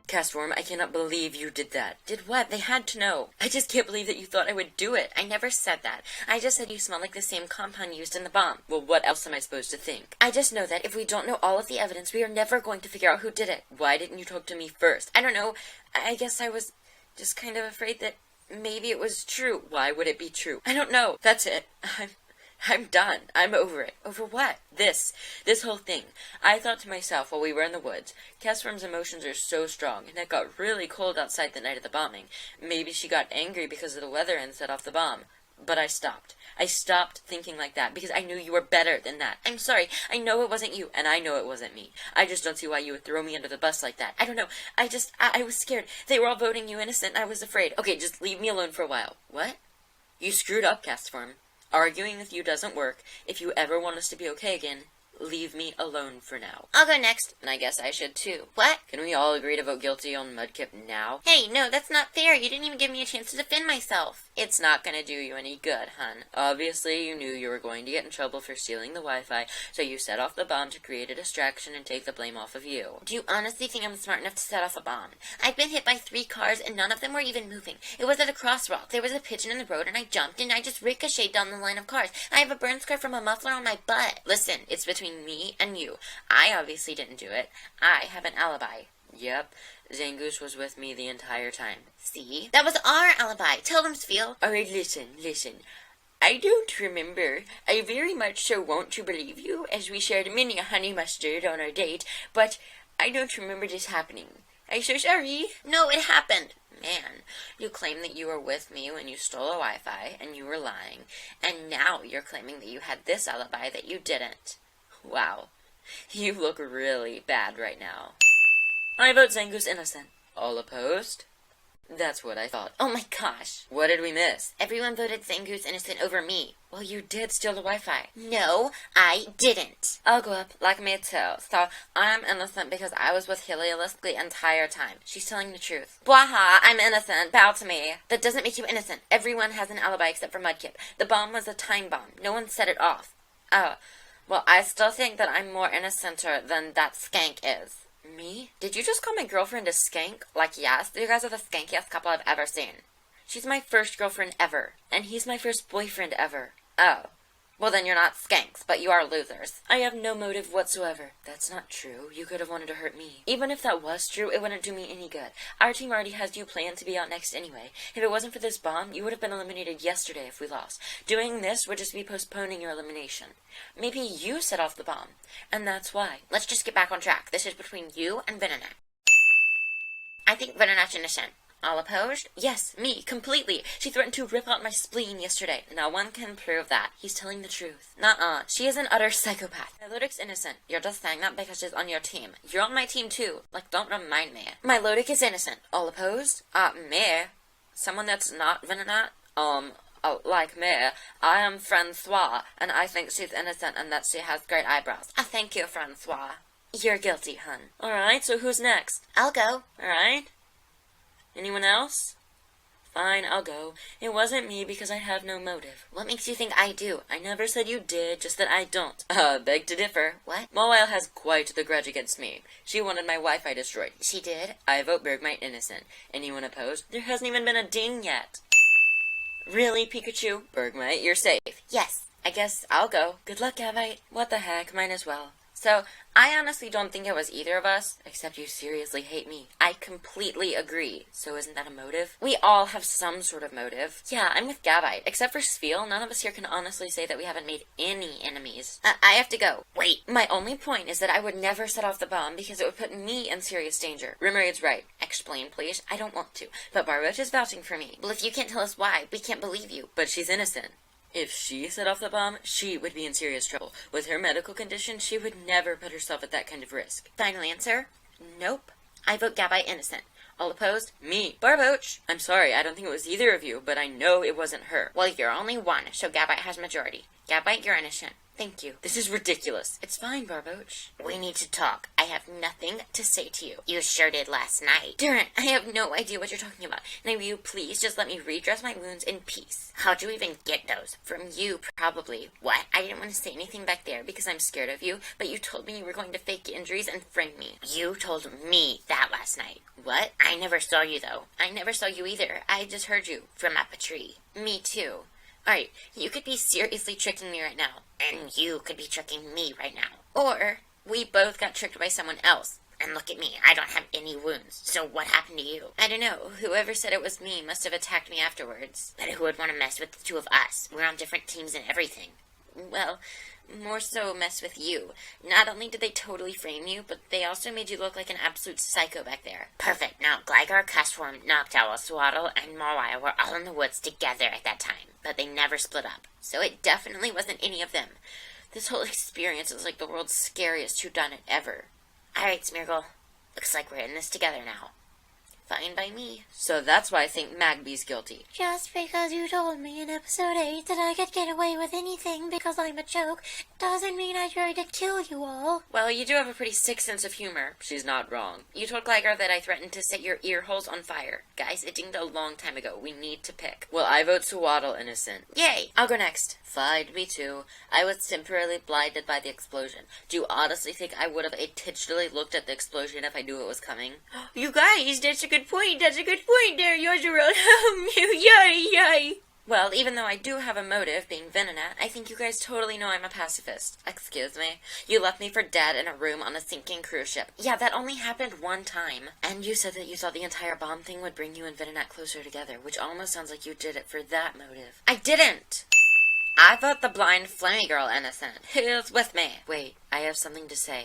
Castform, I cannot believe you did that. Did what? They had to know. I just can't believe that you thought I would do it. I never said that. I just said you smell like the same compound used in the bomb. Well, what else am I supposed to think? I just know that if we don't know all of the evidence, we are never going to figure out who did it. Why didn't you talk to me first? I don't know. I guess I was just kind of afraid that maybe it was true. Why would it be true? I don't know. That's it. I'm done. I'm over it. Over what? This whole thing. I thought to myself while we were in the woods, Castform's emotions are so strong, and it got really cold outside the night of the bombing. Maybe she got angry because of the weather and set off the bomb. But I stopped. I stopped thinking like that because I knew you were better than that. I'm sorry. I know it wasn't you. And I know it wasn't me. I just don't see why you would throw me under the bus like that. I don't know. I was scared. They were all voting you innocent. I was afraid. Okay, just leave me alone for a while. What? You screwed up, Castform. Arguing with you doesn't work. If you ever want us to be okay again, leave me alone for now. I'll go next. And I guess I should too. What? Can we all agree to vote guilty on Mudkip now? Hey, no, that's not fair. You didn't even give me a chance to defend myself. It's not gonna do you any good, hun. Obviously, you knew you were going to get in trouble for stealing the Wi-Fi, so you set off the bomb to create a distraction and take the blame off of you. Do you honestly think I'm smart enough to set off a bomb? I've been hit by 3 cars and none of them were even moving. It was at a crosswalk. There was a pigeon in the road and I jumped and I just ricocheted down the line of cars. I have a burn scar from a muffler on my butt. Listen, it's between me and you. I obviously didn't do it. I have an alibi. Yep, Zangoose was with me the entire time. See? That was our alibi. Tell them, Spheel. Alright, listen. I don't remember. I very much so want to believe you, as we shared many a honey mustard on our date, but I don't remember this happening. I'm so sorry. No, it happened. Man, you claim that you were with me when you stole a Wi-Fi, and you were lying, and now you're claiming that you had this alibi that you didn't. Wow. You look really bad right now. I vote Zangoose innocent. All opposed? That's what I thought. Oh my gosh. What did we miss? Everyone voted Zangoose innocent over me. Well, you did steal the Wi-Fi. No, I didn't. I'll go up, like me too. So, I'm innocent because I was with Helios the entire time. She's telling the truth. Bwaha, I'm innocent. Bow to me. That doesn't make you innocent. Everyone has an alibi except for Mudkip. The bomb was a time bomb. No one set it off. Oh, well, I still think that I'm more innocenter than that skank is. Me? Did you just call my girlfriend a skank? Like, yes, you guys are the skankiest couple I've ever seen. She's my first girlfriend ever, and he's my first boyfriend ever. Oh. Well, then you're not skanks, but you are losers. I have no motive whatsoever. That's not true. You could have wanted to hurt me. Even if that was true, it wouldn't do me any good. Our team already has you planned to be out next anyway. If it wasn't for this bomb, you would have been eliminated yesterday if we lost. Doing this would just be postponing your elimination. Maybe you set off the bomb, and that's why. Let's just get back on track. This is between you and Venette. I think Venette's innocent. All opposed? Yes, me, completely. She threatened to rip out my spleen yesterday. No one can prove that. He's telling the truth. Nuh-uh. She is an utter psychopath. Melodic's innocent. You're just saying that because she's on your team. You're on my team too. Like, don't remind me. Melodic is innocent. All opposed? Me? Someone that's not Venette? Like me, I am Francois, and I think she's innocent and that she has great eyebrows. Thank you, Francois. You're guilty, hun. Alright, so who's next? I'll go. Alright. Anyone else? Fine, I'll go. It wasn't me because I have no motive. What makes you think I do? I never said you did, just that I don't. Beg to differ. What? Mobile has quite the grudge against me. She wanted my Wi-Fi destroyed. She did? I vote Bergmite innocent. Anyone opposed? There hasn't even been a ding yet. Really, Pikachu? Bergmite, you're safe. Yes. I guess I'll go. Good luck, Gavite. What the heck, might as well. So, I honestly don't think it was either of us, except you seriously hate me. I completely agree. So isn't that a motive? We all have some sort of motive. Yeah, I'm with Gavite. Except for Spheel, none of us here can honestly say that we haven't made any enemies. I have to go. Wait, my only point is that I would never set off the bomb because it would put me in serious danger. Rimraid's right. Explain, please. I don't want to, but Barboach is vouching for me. Well, if you can't tell us why, we can't believe you. But she's innocent. If she set off the bomb, she would be in serious trouble. With her medical condition, she would never put herself at that kind of risk. Final answer? Nope. I vote Gavite innocent. All opposed? Me. Barboach. I'm sorry, I don't think it was either of you, but I know it wasn't her. Well, you're only one, so Gavite has majority. Gavite, you're innocent. Thank you. This is ridiculous. It's fine, Barboach. We need to talk. I have nothing to say to you. You sure did last night. Darren, I have no idea what you're talking about. Now, will you please just let me redress my wounds in peace? How'd you even get those? From you, probably. What? I didn't want to say anything back there because I'm scared of you, but you told me you were going to fake injuries and frame me. You told me that last night. What? I never saw you, though. I never saw you either. I just heard you. From up a tree. Me too. Alright, you could be seriously tricking me right now. And you could be tricking me right now. Or we both got tricked by someone else. And look at me, I don't have any wounds. So what happened to you? I don't know. Whoever said it was me must have attacked me afterwards. But who would want to mess with the two of us? We're on different teams and everything. Well, more so mess with you. Not only did they totally frame you, but they also made you look like an absolute psycho back there. Perfect. Now, Gligar, Custworm, Noctowl, Swaddle, and Mawile were all in the woods together at that time, but they never split up. So it definitely wasn't any of them. This whole experience is like the world's scariest whodunit ever. Alright, Smeargle. Looks like we're in this together now. Fine by me. So that's why I think Magby's guilty. Just because you told me in episode 8 that I could get away with anything because I'm a joke doesn't mean I tried to kill you all. Well, you do have a pretty sick sense of humor. She's not wrong. You told Gligar that I threatened to set your ear holes on fire. Guys, it dinged a long time ago. We need to pick. Well, I vote Swaddle innocent. Yay! I'll go next. Fine, me too. I was temporarily blinded by the explosion. Do you honestly think I would have intentionally looked at the explosion if I knew it was coming? You guys, that's a good point. That's a good point there, Yoshiro. Yay, yay. Well, even though I do have a motive, being Venette, I think you guys totally know I'm a pacifist. Excuse me? You left me for dead in a room on a sinking cruise ship. Yeah, that only happened one time. And you said that you thought the entire bomb thing would bring you and Venette closer together, which almost sounds like you did it for that motive. I didn't! I vote the blind flammy girl innocent. Who's with me? Wait, I have something to say.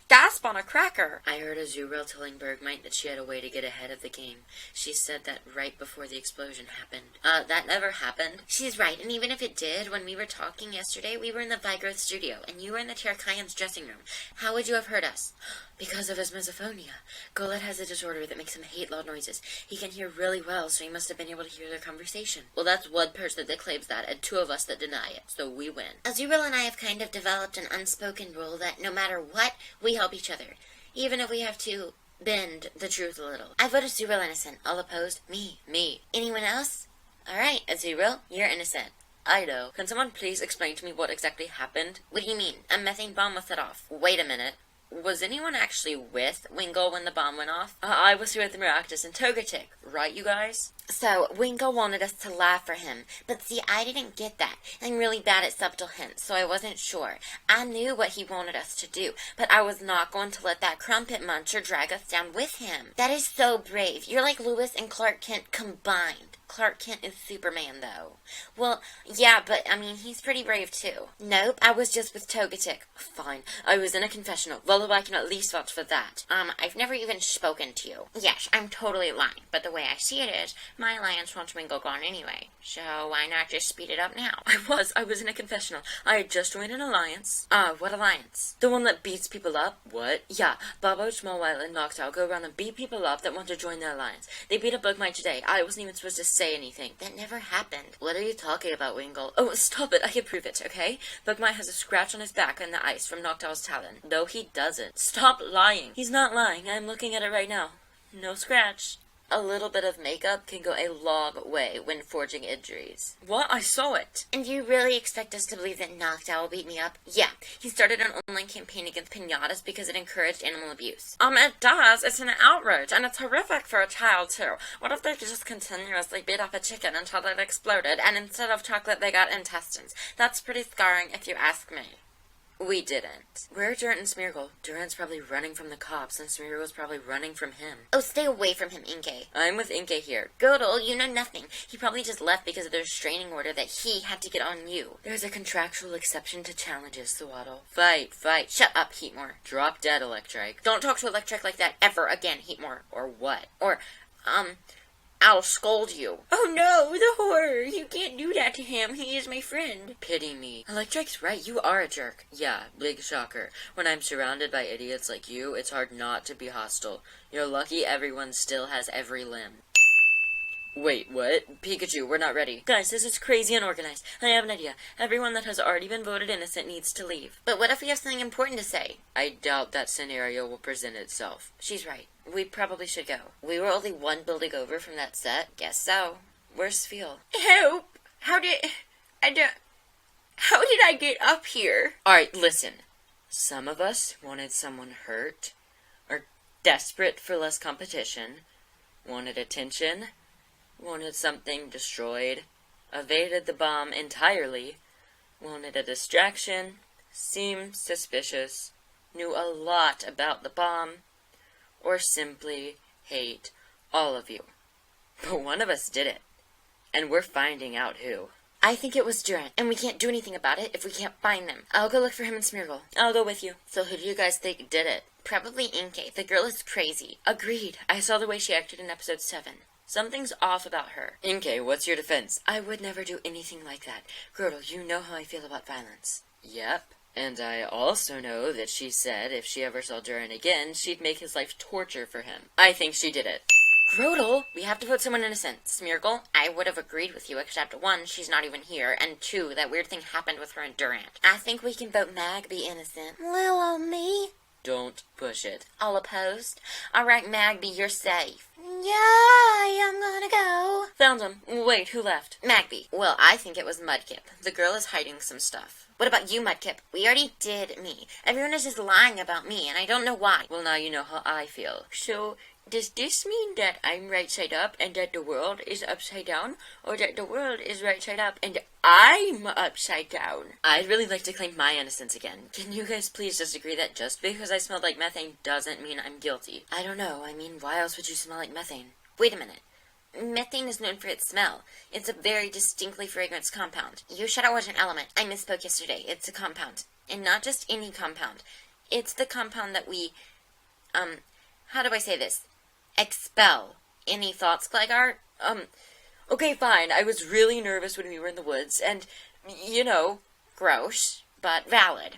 Gasp on a cracker! I heard Azuriel telling Bergmite that she had a way to get ahead of the game. She said that right before the explosion happened. That never happened. She's right, and even if it did, when we were talking yesterday, we were in the Vigrowth studio, and you were in the Terrakion's dressing room. How would you have heard us? Because of his misophonia. Golett has a disorder that makes him hate loud noises. He can hear really well, so he must have been able to hear their conversation. Well, that's one person that claims that, and two of us that deny it, so we win. Azuriel and I have kind of developed an unspoken rule that no matter what, we help each other, even if we have to bend the truth a little. I voted Azuriel innocent. All opposed? Me. Anyone else? Alright, Azuriel, you're innocent. I know. Can someone please explain to me what exactly happened? What do you mean? A methane bomb was set off. Wait a minute. Was anyone actually with Wingull when the bomb went off? I was with Maractus and Togetic, right, you guys? So, Wingull wanted us to laugh for him, but see, I didn't get that. I'm really bad at subtle hints, so I wasn't sure. I knew what he wanted us to do, but I was not going to let that crumpet muncher drag us down with him. That is so brave. You're like Lewis and Clark Kent combined. Clark Kent is Superman, though. Well, yeah, but, I mean, he's pretty brave, too. Nope, I was just with Togetic. Fine. I was in a confessional. Well, I can at least vouch for that. I've never even spoken to you. Yes, I'm totally lying, but the way I see it is, my alliance wants Wingull gone anyway. So why not just speed it up now? I was in a confessional. I had just joined an alliance. What alliance? The one that beats people up? What? Yeah, Barboach, Mawile, and Noctowl go around and beat people up that want to join the alliance. They beat up Bergmite today. I wasn't even supposed to say anything. That never happened. What are you talking about, Wingull? Oh, stop it. I can prove it, okay? Bergmite has a scratch on his back in the ice from Noctowl's talon. No, he doesn't. Stop lying. He's not lying. I'm looking at it right now. No scratch. A little bit of makeup can go a long way when forging injuries. What? I saw it. And you really expect us to believe that Noctowl will beat me up? Yeah, he started an online campaign against piñatas because it encouraged animal abuse. It does. It's an outrage, and it's horrific for a child, too. What if they just continuously beat up a chicken until it exploded, and instead of chocolate they got intestines? That's pretty scarring if you ask me. We didn't. Where are Durant and Smeargle? Durant's probably running from the cops, and Smeargle's probably running from him. Oh, stay away from him, Inkay. I'm with Inkay here. Girdle, you know nothing. He probably just left because of the restraining order that he had to get on you. There's a contractual exception to challenges, Swaddle. Fight. Shut up, Heatmore. Drop dead, Electrike. Don't talk to Electrike like that ever again, Heatmore. Or what? Or, I'll scold you. Oh no, the horror! You can't do that to him. He is my friend. Pity me. Electrike's right, you are a jerk. Yeah, big shocker. When I'm surrounded by idiots like you, it's hard not to be hostile. You're lucky everyone still has every limb. Wait, what? Pikachu, we're not ready. Guys, this is crazy unorganized. I have an idea. Everyone that has already been voted innocent needs to leave. But what if we have something important to say? I doubt that scenario will present itself. She's right. We probably should go. We were only one building over from that set. Guess so. Where's Feel? Help! How did I get up here? Alright, listen. Some of us wanted someone hurt, are desperate for less competition, wanted attention, wanted something destroyed, evaded the bomb entirely, wanted a distraction, seemed suspicious, knew a lot about the bomb, or simply hate all of you. But one of us did it, and we're finding out who. I think it was Durant, and we can't do anything about it if we can't find them. I'll go look for him in Smeargle. I'll go with you. So who do you guys think did it? Probably Inkay. The girl is crazy. Agreed. I saw the way she acted in episode 7. Something's off about her. Inkay, what's your defense? I would never do anything like that. Girdle, you know how I feel about violence. Yep. And I also know that she said if she ever saw Durant again, she'd make his life torture for him. I think she did it. Grodel, we have to vote someone innocent. Smeargle, I would have agreed with you, except 1, she's not even here, and 2, that weird thing happened with her and Durant. I think we can vote Mag be innocent. Little me. Don't push it. All opposed? Alright, Magby, you're safe. Yeah, I'm gonna go. Found him. Wait, who left? Magby. Well, I think it was Mudkip. The girl is hiding some stuff. What about you, Mudkip? We already did me. Everyone is just lying about me, and I don't know why. Well, now you know how I feel. So, does this mean that I'm right side up and that the world is upside down? Or that the world is right side up and I'm upside down? I'd really like to claim my innocence again. Can you guys please just agree that just because I smelled like methane doesn't mean I'm guilty? I don't know. I mean, why else would you smell like methane? Wait a minute. Methane is known for its smell. It's a very distinctly fragrance compound. You said it was an element. I misspoke yesterday. It's a compound. And not just any compound. It's the compound that we, how do I say this? Expel. Any thoughts, Clegart? Okay, fine. I was really nervous when we were in the woods, and, you know, Gross, but valid.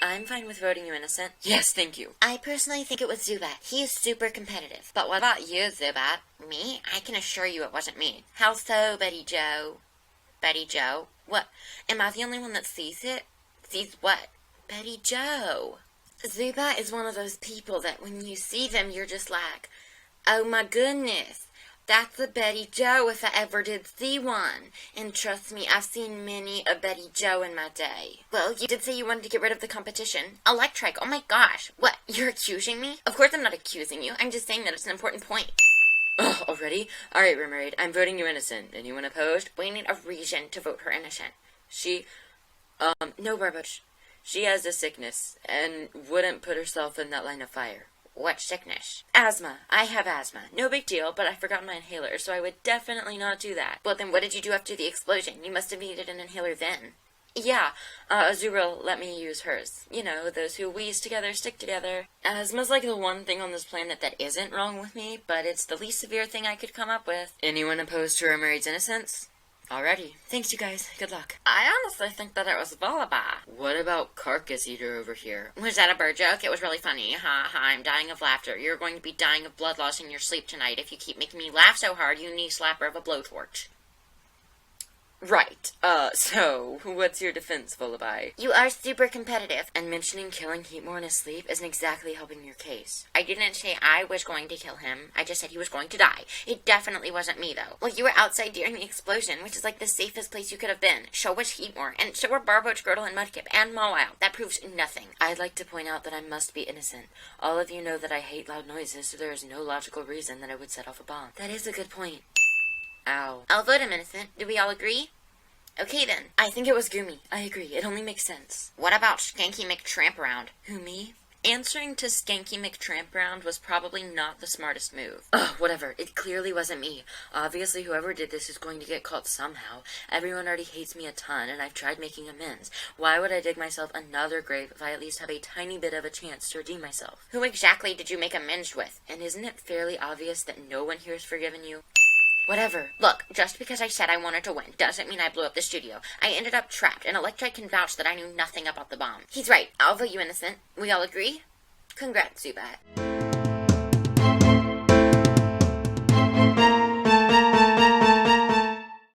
I'm fine with voting you innocent. Yes, thank you. I personally think it was Zubat. He is super competitive. But what about you, Zubat? Me? I can assure you it wasn't me. How so, Betty Joe? Betty Joe? What? Am I the only one that sees it? Sees what? Betty Joe. Zubat is one of those people that when you see them, you're just like, oh my goodness, that's a Betty Joe if I ever did see one. And trust me, I've seen many a Betty Joe in my day. Well, you did say you wanted to get rid of the competition. Electric, oh my gosh. What, you're accusing me? Of course I'm not accusing you. I'm just saying that it's an important point. Oh, already? Alright, Remoraid, I'm voting you innocent. Anyone opposed? We need a reason to vote her innocent. No, Barbuch. She has a sickness, and wouldn't put herself in that line of fire. What sickness? Asthma. I have asthma. No big deal, but I forgot my inhaler, so I would definitely not do that. Well, then what did you do after the explosion? You must have needed an inhaler then. Yeah, Azuriel let me use hers. You know, those who wheeze together stick together. Asthma's like the one thing on this planet that isn't wrong with me, but it's the least severe thing I could come up with. Anyone opposed to Remoraid's innocence? Alrighty. Thanks, you guys. Good luck. I honestly think that it was Volibah. What about Carcass Eater over here? Was that a bird joke? It was really funny. Ha ha, I'm dying of laughter. You're going to be dying of blood loss in your sleep tonight if you keep making me laugh so hard, you knee slapper of a blowtorch. Right. So, what's your defense, Volibah? You are super competitive. And mentioning killing Heatmore in his sleep isn't exactly helping your case. I didn't say I was going to kill him. I just said he was going to die. It definitely wasn't me, though. Well, you were outside during the explosion, which is like the safest place you could have been. So was Heatmore, and so were Barboach, Girdle, and Mudkip, and Mawile. That proves nothing. I'd like to point out that I must be innocent. All of you know that I hate loud noises, so there is no logical reason that I would set off a bomb. That is a good point. Ow. I'll vote him innocent. Do we all agree? Okay, then. I think it was Goomy. I agree. It only makes sense. What about Skanky McTramparound? Who, me? Answering to Skanky McTramparound was probably not the smartest move. Ugh, whatever. It clearly wasn't me. Obviously, whoever did this is going to get caught somehow. Everyone already hates me a ton, and I've tried making amends. Why would I dig myself another grave if I at least have a tiny bit of a chance to redeem myself? Who exactly did you make amends with? And isn't it fairly obvious that no one here has forgiven you? Whatever. Look, just because I said I wanted to win doesn't mean I blew up the studio. I ended up trapped, and Electric can vouch that I knew nothing about the bomb. He's right. I'll vote you innocent. We all agree? Congrats, Zubat.